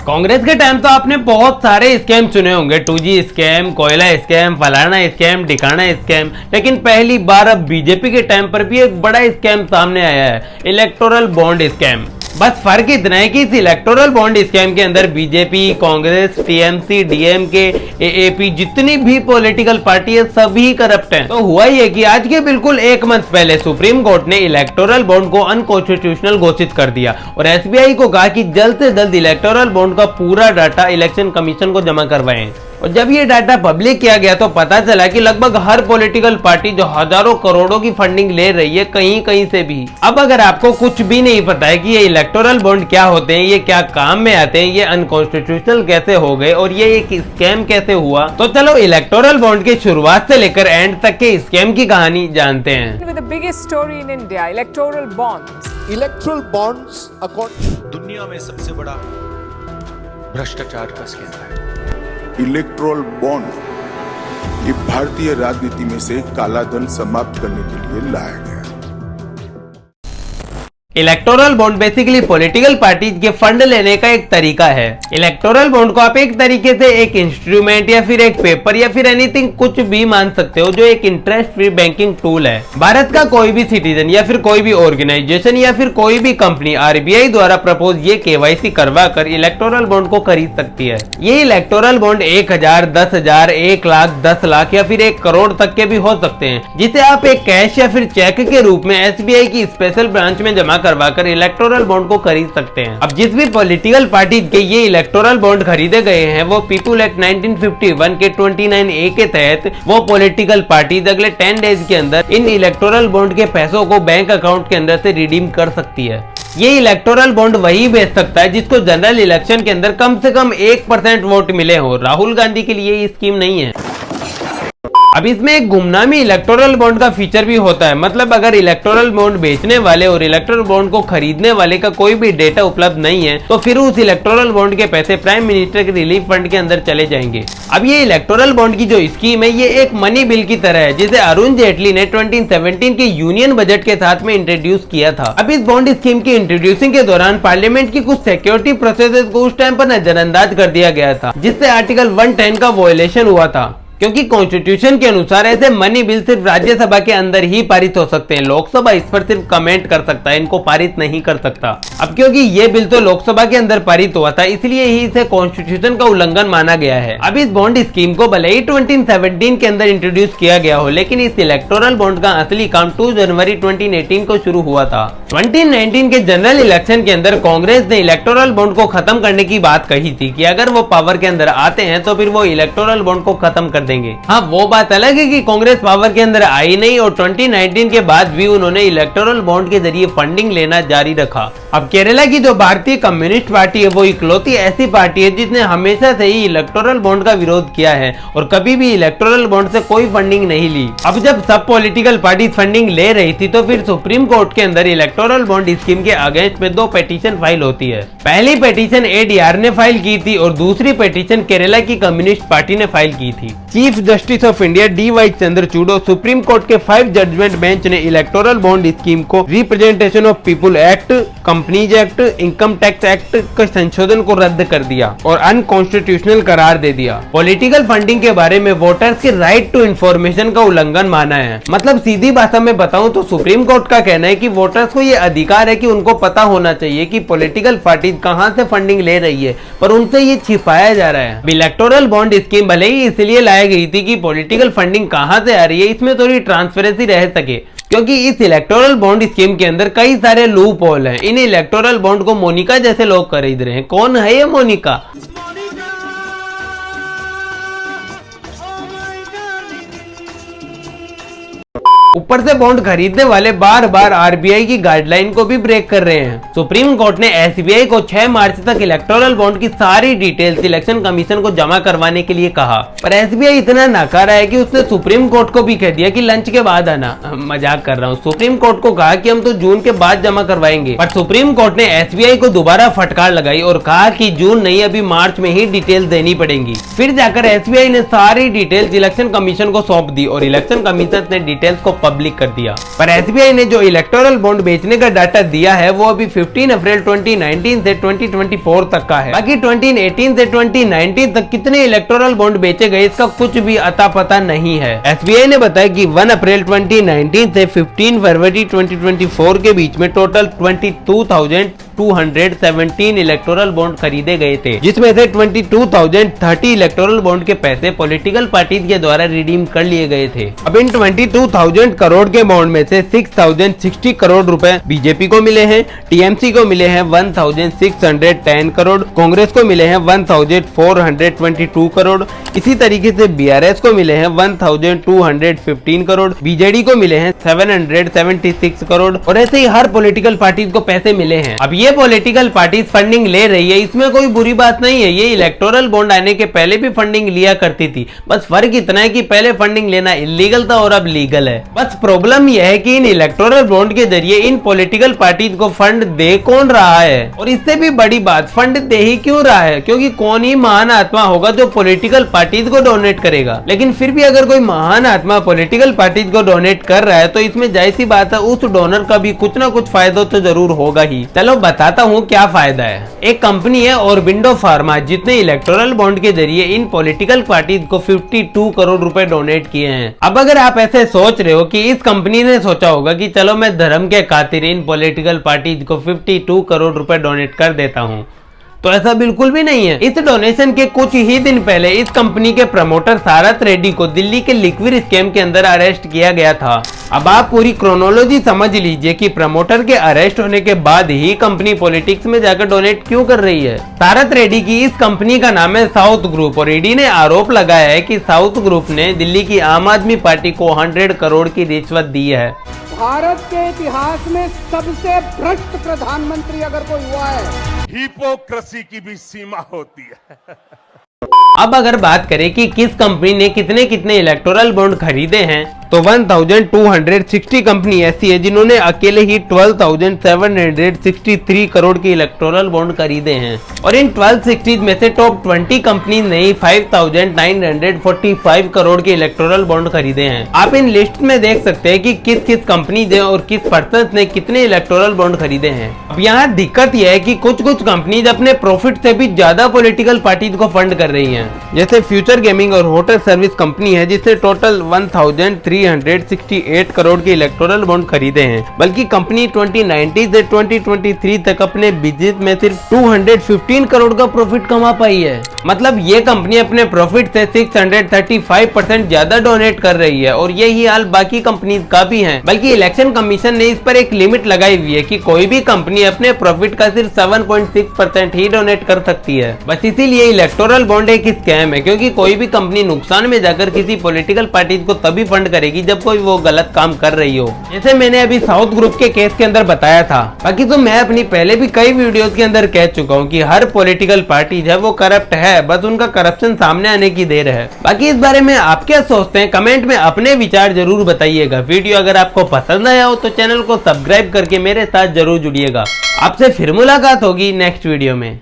कांग्रेस के टाइम तो आपने बहुत सारे स्कैम सुने होंगे, 2G स्कैम, कोयला स्कैम, फलाना स्कैम, ढिकाना स्कैम, लेकिन पहली बार अब बीजेपी के टाइम पर भी एक बड़ा स्कैम सामने आया है, इलेक्टोरल बॉन्ड स्कैम। बस फर्क इतना है कि इस इलेक्टोरल बॉन्ड स्कैम के अंदर BJP, Congress, TMC, DMK, AAP जितनी भी पॉलिटिकल पार्टी है सभी करप्ट हैं। तो हुआ ये कि आज के बिल्कुल एक मंथ पहले सुप्रीम कोर्ट ने इलेक्टोरल बॉन्ड को अनकॉन्स्टिट्यूशनल घोषित कर दिया और एसबीआई को कहा कि जल्द से जल्द इलेक्टोरल बॉन्ड का पूरा डाटा इलेक्शन कमीशन को जमा करवाएं। और जब ये डाटा पब्लिक किया गया तो पता चला कि लगभग हर पॉलिटिकल पार्टी जो हजारों करोड़ों की फंडिंग ले रही है कहीं कहीं से भी। अब अगर आपको कुछ भी नहीं पता है कि ये इलेक्टोरल बॉन्ड क्या होते हैं, ये क्या काम में आते हैं, ये अनकॉन्स्टिट्यूशनल कैसे हो गए और ये एक स्कैम कैसे हुआ, तो चलो इलेक्टोरल बॉन्ड की शुरुआत से लेकर एंड तक के स्कैम की कहानी जानते हैं। With the biggest story in India, electoral bonds. Erectile bonds दुनिया में सबसे बड़ा भ्रष्टाचार का स्कैम है। इलेक्ट्रल बॉन्ड ये भारतीय राजनीति में से काला धन समाप्त करने के लिए लाया गया। Electoral bond basically political parties के फंड लेने का एक तरीका है। इलेक्टोरल बॉन्ड को आप एक तरीके से एक इंस्ट्रूमेंट या फिर एक पेपर या फिर एनीथिंग कुछ भी मान सकते हो जो एक इंटरेस्ट फ्री बैंकिंग टूल है। भारत का कोई भी सिटीजन या फिर कोई भी ऑर्गेनाइजेशन या फिर कोई भी कंपनी आरबीआई द्वारा प्रपोज ये केवाईसी करवा कर इलेक्टोरल बॉन्ड को खरीद सकती है। ये इलेक्टोरल बॉन्ड 1000, 10,000, 1 लाख, 10 लाख या फिर 1 करोड़ तक के भी हो सकते हैं, जिसे आप एक कैश या फिर चेक के रूप में एसबीआई की स्पेशल ब्रांच में जमा करवाकर इलेक्टोरल बॉन्ड को खरीद सकते हैं। अब जिस भी पॉलिटिकल पार्टी के ये इलेक्टोरल बॉन्ड खरीदे गए हैं वो पीपुल एक्ट 1951 के 29A के तहत वो पॉलिटिकल पार्टीज अगले 10 डेज के अंदर इन इलेक्टोरल बॉन्ड के पैसों को बैंक अकाउंट के अंदर से रिडीम कर सकती है। ये इलेक्टोरल बॉन्ड वही बेच सकता है जिसको जनरल इलेक्शन के अंदर कम से कम 1% वोट मिले हो। राहुल गांधी के लिए ये स्कीम नहीं है। अब इसमें एक गुमनामी इलेक्टोरल बॉन्ड का फीचर भी होता है, मतलब अगर इलेक्टोरल बॉन्ड बेचने वाले और इलेक्टोरल बॉन्ड को खरीदने वाले का कोई भी डेटा उपलब्ध नहीं है तो फिर उस इलेक्टोरल बॉन्ड के पैसे प्राइम मिनिस्टर के रिलीफ फंड के अंदर चले जाएंगे। अब ये इलेक्टोरल बॉन्ड की जो स्कीम है ये एक मनी बिल की तरह है जिसे अरुण जेटली ने 2017 के यूनियन बजट के साथ में इंट्रोड्यूस किया था। अब इस बॉन्ड स्कीम की इंट्रोड्यूसिंग के दौरान पार्लियामेंट की कुछ सिक्योरिटी प्रोसेसेस को उस टाइम पर नजरअंदाज कर दिया गया था, जिससे आर्टिकल 110 का वायलेशन हुआ था, क्योंकि कॉन्स्टिट्यूशन के अनुसार ऐसे मनी बिल सिर्फ राज्यसभा के अंदर ही पारित हो सकते हैं। लोकसभा इस पर सिर्फ कमेंट कर सकता है, इनको पारित नहीं कर सकता। अब क्योंकि ये बिल तो लोकसभा के अंदर पारित हुआ था इसलिए ही इसे कॉन्स्टिट्यूशन का उल्लंघन माना गया है। अब इस बॉन्ड स्कीम को भले ही 2017 के अंदर इंट्रोड्यूस किया गया हो, लेकिन इस इलेक्टोरल बॉन्ड का असली काम 2 जनवरी 2018 को शुरू हुआ था। 2019 के जनरल इलेक्शन के अंदर कांग्रेस ने इलेक्टोरल बॉन्ड को खत्म करने की बात कही थी कि अगर वो पावर के अंदर आते हैं तो फिर वो इलेक्टोरल बॉन्ड को खत्म कर देंगे। हाँ, वो बात अलग है कि कांग्रेस पावर के अंदर आई नहीं और 2019 के बाद भी उन्होंने इलेक्टोरल बॉन्ड के जरिए फंडिंग लेना जारी रखा। अब केरला की जो भारतीय कम्युनिस्ट पार्टी है वो इकलौती ऐसी पार्टी है जिसने हमेशा से ही इलेक्टोरल बॉन्ड का विरोध किया है और कभी भी इलेक्टोरल बॉन्ड से कोई फंडिंग नहीं ली। अब जब सब पॉलिटिकल पार्टी फंडिंग ले रही थी तो फिर सुप्रीम कोर्ट के अंदर इलेक्टोरल बॉन्ड स्कीम के अगेंस्ट में 2 पिटीशन फाइल होती है। पहली पिटीशन एडीआर ने फाइल की थी और दूसरी पिटीशन केरला की कम्युनिस्ट पार्टी ने फाइल की थी। Chief justice of India DY Chandrachud supreme court के 5 जजमेंट बेंच ने इलेक्टोरल बॉन्ड स्कीम को representation of people act, companies act, income tax act के संशोधन को रद्द कर दिया और अनकॉन्स्टिट्यूशनल करार दे दिया। पॉलिटिकल फंडिंग के बारे में वोटर्स के राइट टू इन्फॉर्मेशन का उल्लंघन माना है। मतलब सीधी भाषा में बताऊं तो सुप्रीम कोर्ट का कहना है कि वोटर्स को ये अधिकार है कि उनको पता होना चाहिए कि पॉलिटिकल पार्टी कहां से फंडिंग ले रही है, पर उनसे ये छिपाया जा रहा है। इलेक्टोरल बॉन्ड स्कीम भले ही इसलिए लाई गई थी कि पॉलिटिकल फंडिंग कहां से आ रही है इसमें थोड़ी ट्रांसपेरेंसी रह सके, क्योंकि इस इलेक्टोरल बॉन्ड स्कीम के अंदर कई सारे लूप होल हैं। इन इलेक्टोरल बॉन्ड को मोनिका जैसे लोग खरीद रहे हैं। कौन है ये मोनिका? ऊपर से बॉन्ड खरीदने वाले बार बार आरबीआई की गाइडलाइन को भी ब्रेक कर रहे हैं। सुप्रीम कोर्ट ने एसबीआई को 6 मार्च तक इलेक्टोरल बॉन्ड की सारी डिटेल्स इलेक्शन कमीशन को जमा करवाने के लिए कहा, पर एसबीआई इतना नाकारा है कि उसने सुप्रीम कोर्ट को भी कह दिया कि लंच के बाद आना। मजाक कर रहा हूँ। सुप्रीम कोर्ट को कहा कि हम तो जून के बाद जमा करवाएंगे, पर सुप्रीम कोर्ट ने एसबीआई को दोबारा फटकार लगाई और कहा कि जून नहीं अभी मार्च में ही डिटेल्स देनी पड़ेंगी। फिर जाकर एसबीआई ने सारी डिटेल्स इलेक्शन कमीशन को सौंप दी और इलेक्शन कमीशन ने डिटेल्स को पब्लिक कर दिया। पर एसबीआई ने जो इलेक्टोरल बॉन्ड बेचने का डाटा दिया है वो अभी 15 अप्रैल 2019 से 2024 तक का है। बाकी 2018 से 2019 तक कितने इलेक्टोरल बॉन्ड बेचे गए इसका कुछ भी अता पता नहीं है। एसबीआई ने बताया कि 1 अप्रैल 2019 से 15 फरवरी 2024 के बीच में टोटल 22,217 इलेक्टोरल बॉन्ड खरीदे गए थे, जिसमें से 22,030 इलेक्टोरल बॉन्ड के पैसे पॉलिटिकल पार्टीज के द्वारा रिडीम कर लिए गए थे। अब इन 22,000 करोड़ के बॉन्ड में से 6,060 करोड़ रुपए बीजेपी को मिले हैं, टीएमसी को मिले हैं 1,610 करोड़, कांग्रेस को मिले हैं 1,422 करोड़, इसी तरीके से बीआरएस को मिले हैं 1,215 करोड़, बीजेडी को मिले हैं 776 करोड़ और ऐसे ही हर पॉलिटिकल पार्टीज को पैसे मिले हैं। अब ये पॉलिटिकल पार्टीज फंडिंग ले रही है, इसमें कोई बुरी बात नहीं है। ये इलेक्टोरल बॉन्ड आने के पहले भी फंडिंग लिया करती थी, बस फर्क इतना है कि पहले फंडिंग लेना इलीगल था और अब लीगल है। बस प्रॉब्लम यह है कि इन इलेक्टोरल बॉन्ड के जरिए इन पॉलिटिकल पार्टीज को फंड दे कौन रहा है, और इससे भी बड़ी बात फंड दे ही क्यों रहा है, क्योंकि कौन ही महान आत्मा होगा जो पॉलिटिकल पार्टीज को डोनेट करेगा। लेकिन फिर भी अगर कोई महान आत्मा पॉलिटिकल पार्टीज को डोनेट कर रहा है तो इसमें जाहिर सी बात है उस डोनर का भी कुछ ना कुछ फायदा तो जरूर होगा ही। चलो बताता हूँ क्या फायदा है। एक कंपनी है ऑरबिंदो फार्मा, जितने इलेक्टोरल बॉन्ड के जरिए इन पॉलिटिकल पार्टीज को 52 करोड़ रुपए डोनेट किए हैं। अब अगर आप ऐसे सोच रहे हो कि इस कंपनी ने सोचा होगा कि चलो मैं धर्म के खातिर इन पॉलिटिकल पार्टीज को 52 करोड़ रुपए डोनेट कर देता हूँ, तो ऐसा बिल्कुल भी नहीं है। इस डोनेशन के कुछ ही दिन पहले इस कंपनी के प्रमोटर सारथ रेड्डी को दिल्ली के लिक्विड स्कैम के अंदर अरेस्ट किया गया था। अब आप पूरी क्रोनोलॉजी समझ लीजिए कि प्रमोटर के अरेस्ट होने के बाद ही कंपनी पॉलिटिक्स में जाकर डोनेट क्यों कर रही है। सारथ रेड्डी की इस कंपनी का नाम है साउथ ग्रुप और ईडी ने आरोप लगाया है कि साउथ ग्रुप ने दिल्ली की आम आदमी पार्टी को 100 करोड़ की रिश्वत दी है। भारत के इतिहास में सबसे भ्रष्ट प्रधानमंत्री अगर कोई हुआ है, हिपोक्रेसी की भी सीमा होती है। अब अगर बात करें कि किस कंपनी ने कितने कितने इलेक्टोरल बॉन्ड खरीदे हैं, तो 1260 कंपनी ऐसी है जिन्होंने अकेले ही 12,763 करोड़ के इलेक्टोरल बॉन्ड खरीदे हैं और इन 1260 में से टॉप 20 कंपनी ने 5,945 करोड़ के इलेक्टोरल बॉन्ड खरीदे हैं। आप इन लिस्ट में देख सकते हैं कि किस किस कंपनी ने और किस पर्सन ने कितने इलेक्टोरल बॉन्ड खरीदे हैं। अब यहाँ दिक्कत यह है कि कुछ कंपनीज अपने प्रॉफिट से भी ज्यादा पॉलिटिकल पार्टीज को फंड कर रही हैं। जैसे फ्यूचर गेमिंग और होटल सर्विस कंपनी है जिसने टोटल 1,368 करोड़ के इलेक्टोरल बॉन्ड खरीदे हैं, बल्कि कंपनी 2019 से 2023 तक अपने बिजनेस में सिर्फ 215 करोड़ का प्रॉफिट कमा पाई है। मतलब ये कंपनी अपने प्रॉफिट से 635% ज्यादा डोनेट कर रही है और यही हाल बाकी कंपनीज का भी है। बल्कि इलेक्शन कमीशन ने इस पर एक लिमिट लगाई हुई है कि कोई भी कंपनी अपने प्रॉफिट का सिर्फ 7.6% ही डोनेट कर सकती है। बस इसीलिए इलेक्टोरल बॉन्ड एक स्कैम है, क्योंकि कोई भी कंपनी नुकसान में जाकर किसी पॉलिटिकल पार्टी को तभी फंड करेगी जब कोई वो गलत काम कर रही हो, जैसे मैंने अभी साउथ ग्रुप के केस के अंदर बताया था। बाकी तो मैं अपनी पहले भी कई वीडियोस के अंदर कह चुका हूँ कि हर पॉलिटिकल पार्टी है वो करप्ट है, बस उनका करप्शन सामने आने की देर है। बाकी इस बारे में आप क्या सोचते हैं, कमेंट में अपने विचार जरूर बताइएगा। वीडियो अगर आपको पसंद आया हो तो चैनल को सब्सक्राइब करके मेरे साथ जरूर जुड़िएगा। आपसे फिर मुलाकात होगी नेक्स्ट वीडियो में।